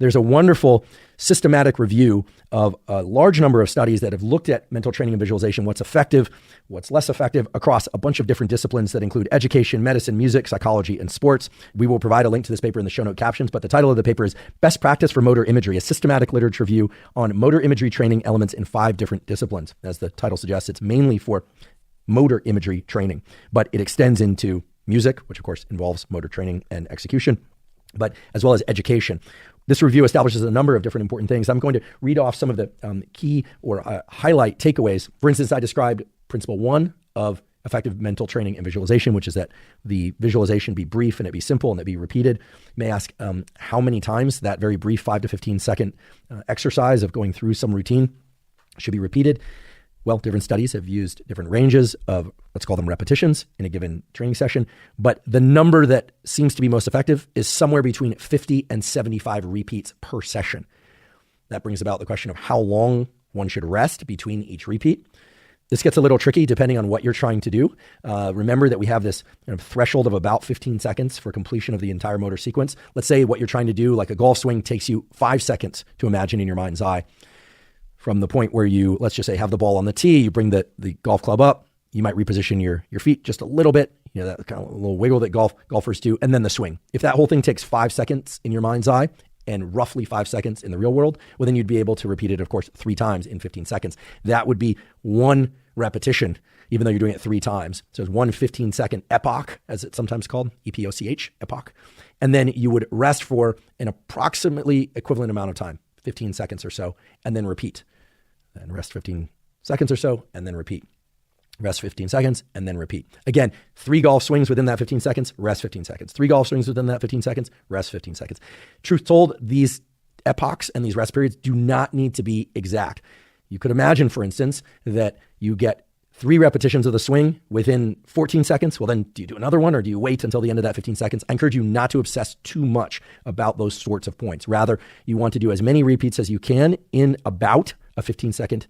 There's a wonderful systematic review of a large number of studies that have looked at mental training and visualization, what's effective, what's less effective across a bunch of different disciplines that include education, medicine, music, psychology, and sports. We will provide a link to this paper in the show note captions, but the title of the paper is Best Practice for Motor Imagery, a systematic literature review on motor imagery training elements in 5 different disciplines. As the title suggests, it's mainly for motor imagery training, but it extends into music, which of course involves motor training and execution, but as well as education. This review establishes a number of different important things. I'm going to read off some of the key or highlight takeaways. For instance, I described principle 1 of effective mental training and visualization, which is that the visualization be brief and it be simple and it be repeated. You may ask how many times that very brief 5 to 15 second exercise of going through some routine should be repeated. Well, different studies have used different ranges of, let's call them repetitions in a given training session. But the number that seems to be most effective is somewhere between 50 and 75 repeats per session. That brings about the question of how long one should rest between each repeat. This gets a little tricky depending on what you're trying to do. Remember that we have this kind of threshold of about 15 seconds for completion of the entire motor sequence. Let's say what you're trying to do, like a golf swing, takes you 5 seconds to imagine in your mind's eye. From the point where you, let's just say, have the ball on the tee, you bring the golf club up, you might reposition your feet just a little bit, that kind of a little wiggle that golfers do, and then the swing. If that whole thing takes 5 seconds in your mind's eye and roughly 5 seconds in the real world, well, then you'd be able to repeat it, of course, 3 times in 15 seconds. That would be 1 repetition, even though you're doing it 3 times. So it's 1 15-second epoch, as it's sometimes called, EPOCH, epoch. And then you would rest for an approximately equivalent amount of time, 15 seconds or so, and then repeat. And rest 15 seconds or so, and then repeat. Rest 15 seconds, and then repeat. Again, 3 golf swings within that 15 seconds, rest 15 seconds. 3 golf swings within that 15 seconds, rest 15 seconds. Truth told, these epochs and these rest periods do not need to be exact. You could imagine, for instance, that you get 3 repetitions of the swing within 14 seconds. Well, then do you do another one or do you wait until the end of that 15 seconds? I encourage you not to obsess too much about those sorts of points. Rather, you want to do as many repeats as you can in about a 15-second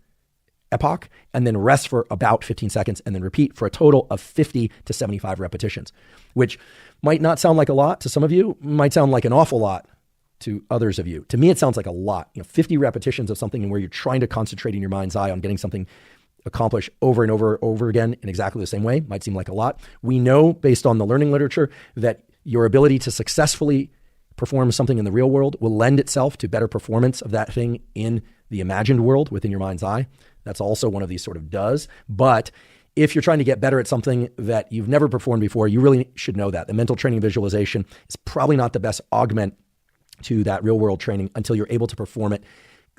epoch, and then rest for about 15 seconds, and then repeat for a total of 50 to 75 repetitions, which might not sound like a lot to some of you, might sound like an awful lot to others of you. To me, it sounds like a lot. 50 repetitions of something where you're trying to concentrate in your mind's eye on getting something accomplished over and over again in exactly the same way might seem like a lot. We know, based on the learning literature, that your ability to successfully perform something in the real world will lend itself to better performance of that thing in the imagined world within your mind's eye. That's also one of these sort of does. But if you're trying to get better at something that you've never performed before, you really should know that. The mental training visualization is probably not the best augment to that real world training until you're able to perform it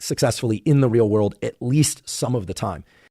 successfully in the real world at least some of the time.